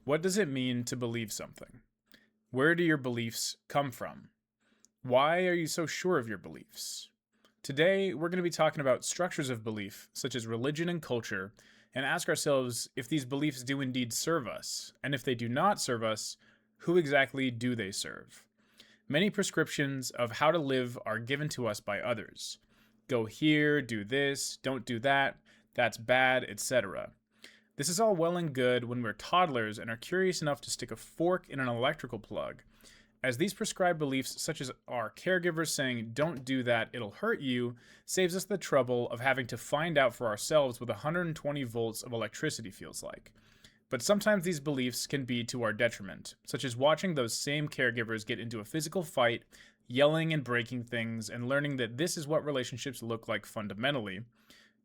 What does it mean to believe something? Where do your beliefs come from? Why are you so sure of your beliefs? Today, we're going to be talking about structures of belief, such as religion and culture, and ask ourselves if these beliefs do indeed serve us, and if they do not serve us, who exactly do they serve? Many prescriptions of how to live are given to us by others. Go here, do this, don't do that, that's bad, etc. This is all well and good when we're toddlers and are curious enough to stick a fork in an electrical plug, as these prescribed beliefs, such as our caregivers saying, don't do that, it'll hurt you, saves us the trouble of having to find out for ourselves what 120 volts of electricity feels like. But sometimes these beliefs can be to our detriment, such as watching those same caregivers get into a physical fight, yelling and breaking things, and learning that this is what relationships look like fundamentally,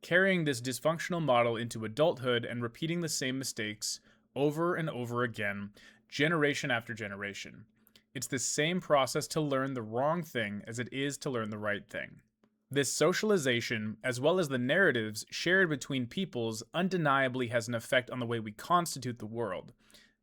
carrying this dysfunctional model into adulthood and repeating the same mistakes over and over again, generation after generation. It's the same process to learn the wrong thing as it is to learn the right thing. This socialization, as well as the narratives shared between peoples, undeniably has an effect on the way we constitute the world.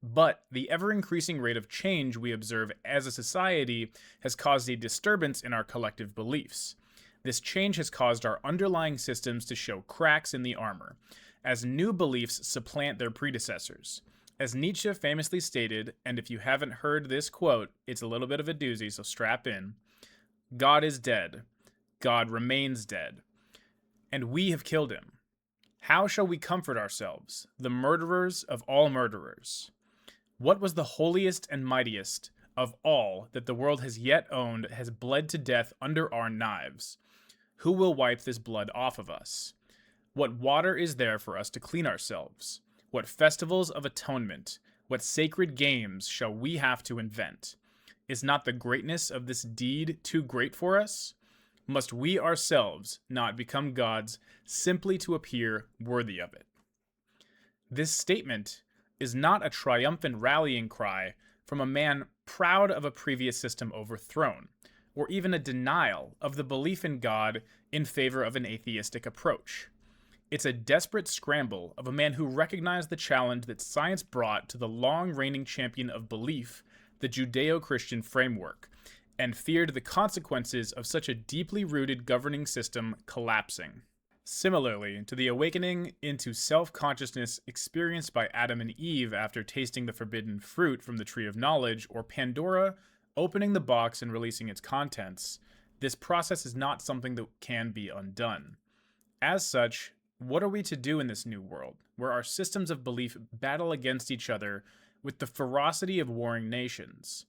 But the ever-increasing rate of change we observe as a society has caused a disturbance in our collective beliefs. This change has caused our underlying systems to show cracks in the armor, as new beliefs supplant their predecessors. As Nietzsche famously stated, and if you haven't heard this quote, it's a little bit of a doozy, so strap in. God is dead. God remains dead. And we have killed him. How shall we comfort ourselves, the murderers of all murderers? What was the holiest and mightiest of all that the world has yet owned has bled to death under our knives? Who will wipe this blood off of us? What water is there for us to clean ourselves? What festivals of atonement, what sacred games shall we have to invent? Is not the greatness of this deed too great for us? Must we ourselves not become gods simply to appear worthy of it? This statement is not a triumphant rallying cry from a man proud of a previous system overthrown, or even a denial of the belief in God in favor of an atheistic approach. It's a desperate scramble of a man who recognized the challenge that science brought to the long-reigning champion of belief, the Judeo-Christian framework, and feared the consequences of such a deeply rooted governing system collapsing. Similarly to the awakening into self-consciousness experienced by Adam and Eve after tasting the forbidden fruit from the tree of knowledge, or Pandora opening the box and releasing its contents, this process is not something that can be undone. As such, what are we to do in this new world, where our systems of belief battle against each other with the ferocity of warring nations?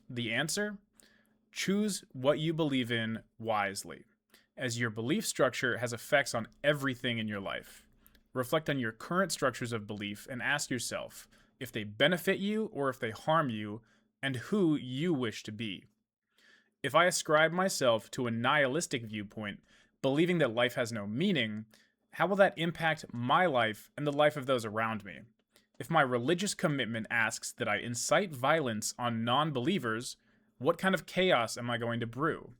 The answer? Choose what you believe in wisely, as your belief structure has effects on everything in your life. Reflect on your current structures of belief and ask yourself if they benefit you or if they harm you, and who you wish to be. If I ascribe myself to a nihilistic viewpoint, believing that life has no meaning, how will that impact my life and the life of those around me? If my religious commitment asks that I incite violence on non-believers, what kind of chaos am I going to brew?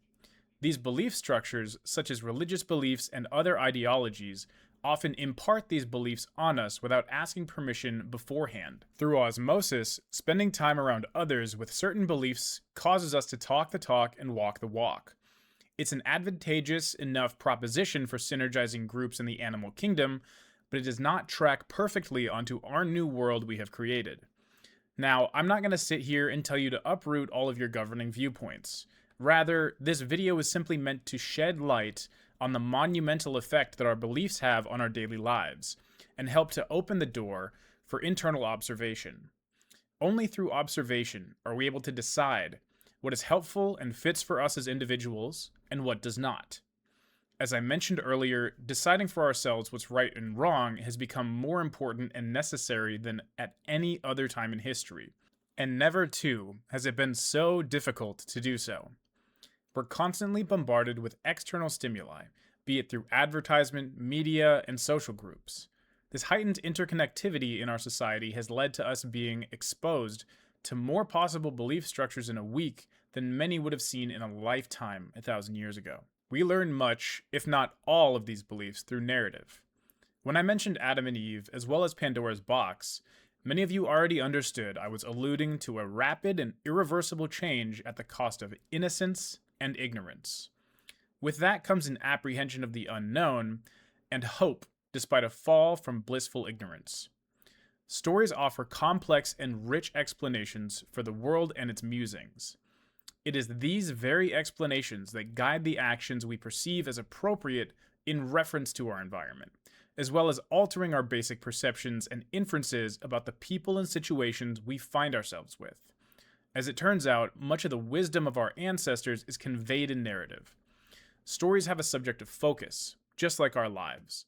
These belief structures, such as religious beliefs and other ideologies, often impart these beliefs on us without asking permission beforehand. Through osmosis, spending time around others with certain beliefs causes us to talk the talk and walk the walk. It's an advantageous enough proposition for synergizing groups in the animal kingdom, but it does not track perfectly onto our new world we have created. Now, I'm not going to sit here and tell you to uproot all of your governing viewpoints. Rather, this video is simply meant to shed light on the monumental effect that our beliefs have on our daily lives, and help to open the door for internal observation. Only through observation are we able to decide what is helpful and fits for us as individuals, and what does not. As I mentioned earlier, deciding for ourselves what's right and wrong has become more important and necessary than at any other time in history. And never, too, has it been so difficult to do so. We're constantly bombarded with external stimuli, be it through advertisement, media, and social groups. This heightened interconnectivity in our society has led to us being exposed to more possible belief structures in a week than many would have seen in a lifetime 1,000 years ago. We learn much, if not all, of these beliefs through narrative. When I mentioned Adam and Eve, as well as Pandora's box, Many of you already understood I was alluding to a rapid and irreversible change at the cost of innocence and ignorance. With that comes an apprehension of the unknown and hope despite a fall from blissful ignorance. Stories offer complex and rich explanations for the world and its musings. It is these very explanations that guide the actions we perceive as appropriate in reference to our environment, as well as altering our basic perceptions and inferences about the people and situations we find ourselves with. As it turns out, much of the wisdom of our ancestors is conveyed in narrative. Stories have a subjective focus, just like our lives.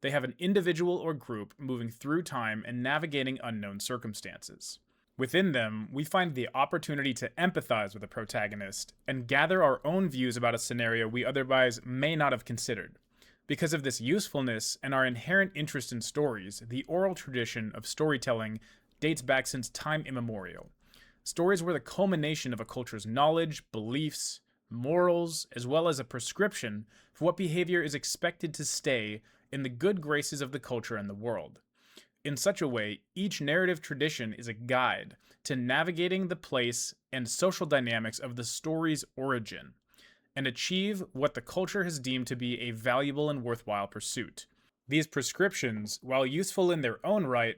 They have an individual or group moving through time and navigating unknown circumstances. Within them, we find the opportunity to empathize with the protagonist and gather our own views about a scenario we otherwise may not have considered. Because of this usefulness and our inherent interest in stories, the oral tradition of storytelling dates back since time immemorial. Stories were the culmination of a culture's knowledge, beliefs, morals, as well as a prescription for what behavior is expected to stay in the good graces of the culture and the world. In such a way, each narrative tradition is a guide to navigating the place and social dynamics of the story's origin, and achieve what the culture has deemed to be a valuable and worthwhile pursuit. These prescriptions, while useful in their own right,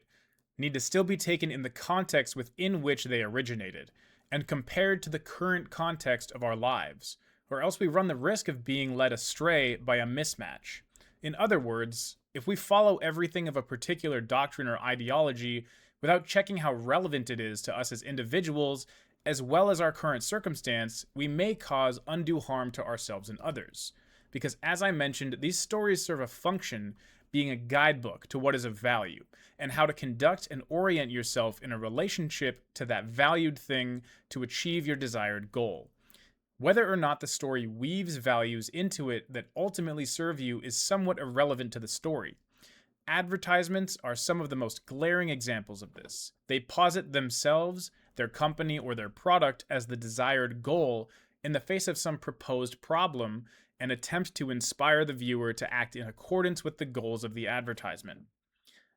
need to still be taken in the context within which they originated, and compared to the current context of our lives, or else we run the risk of being led astray by a mismatch. In other words, if we follow everything of a particular doctrine or ideology without checking how relevant it is to us as individuals, as well as our current circumstance, we may cause undue harm to ourselves and others. Because as I mentioned, these stories serve a function being a guidebook to what is of value, and how to conduct and orient yourself in a relationship to that valued thing to achieve your desired goal. Whether or not the story weaves values into it that ultimately serve you is somewhat irrelevant to the story. Advertisements are some of the most glaring examples of this. They posit themselves, their company, or their product as the desired goal in the face of some proposed problem and attempt to inspire the viewer to act in accordance with the goals of the advertisement.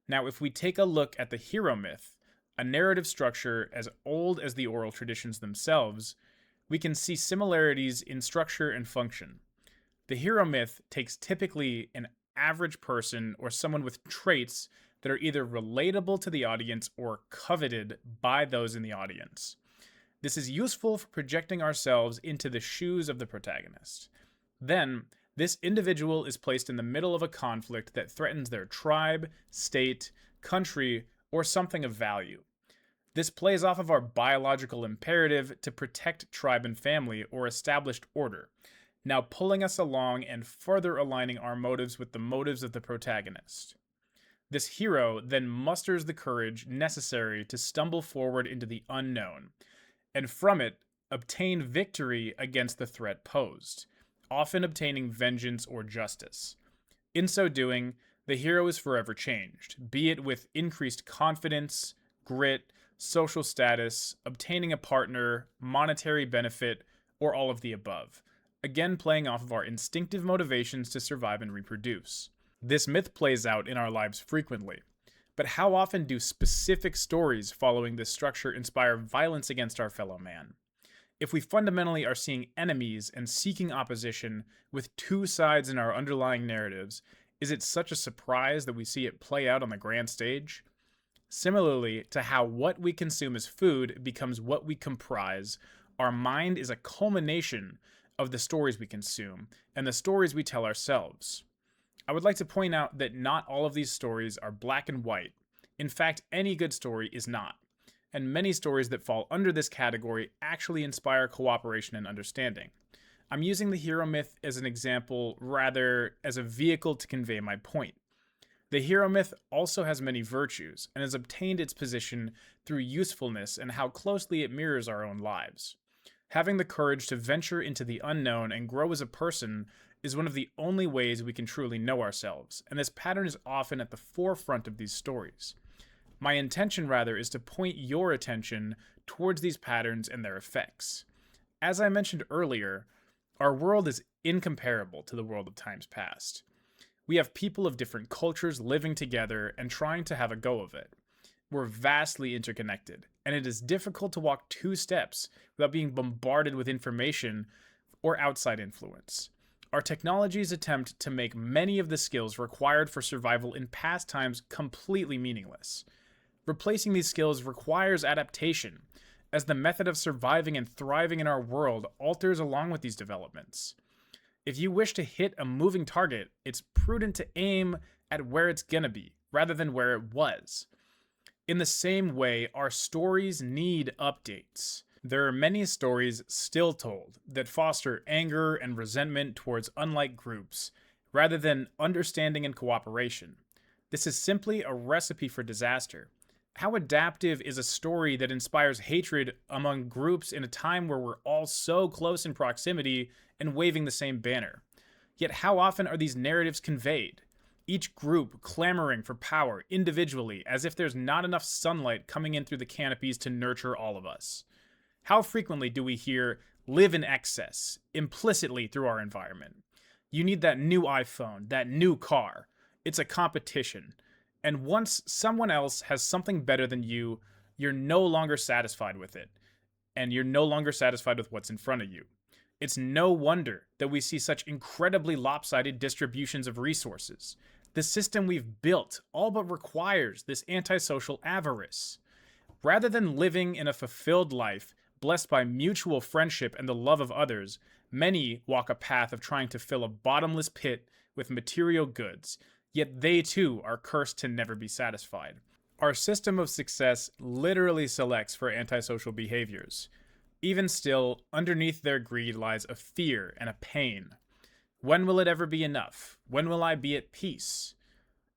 Now, if we take a look at the hero myth, a narrative structure as old as the oral traditions themselves, we can see similarities in structure and function. The hero myth takes typically an average person or someone with traits that are either relatable to the audience or coveted by those in the audience. This is useful for projecting ourselves into the shoes of the protagonist. Then, this individual is placed in the middle of a conflict that threatens their tribe, state, country, or something of value. This plays off of our biological imperative to protect tribe and family or established order, now pulling us along and further aligning our motives with the motives of the protagonist. This hero then musters the courage necessary to stumble forward into the unknown, and from it, obtain victory against the threat posed, often obtaining vengeance or justice. In so doing, the hero is forever changed, be it with increased confidence, grit, social status, obtaining a partner, monetary benefit, or all of the above. Again, playing off of our instinctive motivations to survive and reproduce. This myth plays out in our lives frequently. But how often do specific stories following this structure inspire violence against our fellow man? If we fundamentally are seeing enemies and seeking opposition with two sides in our underlying narratives, is it such a surprise that we see it play out on the grand stage? Similarly to how what we consume as food becomes what we comprise, our mind is a culmination of the stories we consume and the stories we tell ourselves. I would like to point out that not all of these stories are black and white. In fact, any good story is not. And many stories that fall under this category actually inspire cooperation and understanding. I'm using the hero myth as an example rather as a vehicle to convey my point. The hero myth also has many virtues and has obtained its position through usefulness and how closely it mirrors our own lives. Having the courage to venture into the unknown and grow as a person is one of the only ways we can truly know ourselves, and this pattern is often at the forefront of these stories. My intention, rather, is to point your attention towards these patterns and their effects. As I mentioned earlier, our world is incomparable to the world of times past. We have people of different cultures living together and trying to have a go of it. We're vastly interconnected, and it is difficult to walk 2 steps without being bombarded with information or outside influence. Our technologies attempt to make many of the skills required for survival in past times completely meaningless. Replacing these skills requires adaptation, as the method of surviving and thriving in our world alters along with these developments. If you wish to hit a moving target, it's prudent to aim at where it's gonna be, rather than where it was. In the same way, our stories need updates. There are many stories still told that foster anger and resentment towards unlike groups, rather than understanding and cooperation. This is simply a recipe for disaster. How adaptive is a story that inspires hatred among groups in a time where we're all so close in proximity and waving the same banner? Yet how often are these narratives conveyed? Each group clamoring for power individually as if there's not enough sunlight coming in through the canopies to nurture all of us. How frequently do we hear live in excess implicitly through our environment? You need that new iPhone, that new car. It's a competition. And once someone else has something better than you, you're no longer satisfied with it. And you're no longer satisfied with what's in front of you. It's no wonder that we see such incredibly lopsided distributions of resources. The system we've built all but requires this antisocial avarice. Rather than living in a fulfilled life, blessed by mutual friendship and the love of others, many walk a path of trying to fill a bottomless pit with material goods, yet they too are cursed to never be satisfied. Our system of success literally selects for antisocial behaviors. Even still, underneath their greed lies a fear and a pain. When will it ever be enough? When will I be at peace?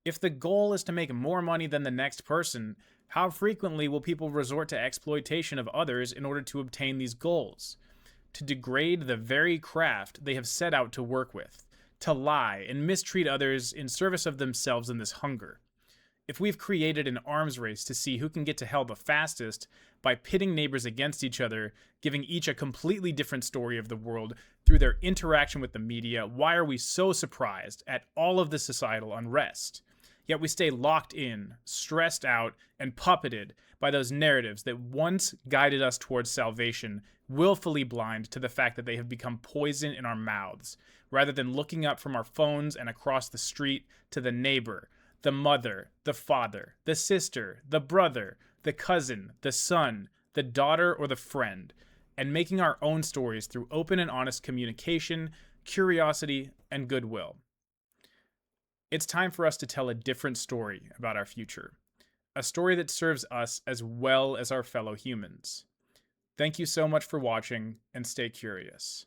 If the goal is to make more money than the next person, how frequently will people resort to exploitation of others in order to obtain these goals? To degrade the very craft they have set out to work with, to lie and mistreat others in service of themselves in this hunger. If we've created an arms race to see who can get to hell the fastest by pitting neighbors against each other, giving each a completely different story of the world through their interaction with the media, why are we so surprised at all of the societal unrest? Yet we stay locked in, stressed out, and puppeted by those narratives that once guided us towards salvation, willfully blind to the fact that they have become poison in our mouths, rather than looking up from our phones and across the street to the neighbor, the mother, the father, the sister, the brother, the cousin, the son, the daughter, or the friend, and making our own stories through open and honest communication, curiosity, and goodwill. It's time for us to tell a different story about our future, a story that serves us as well as our fellow humans. Thank you so much for watching, and stay curious.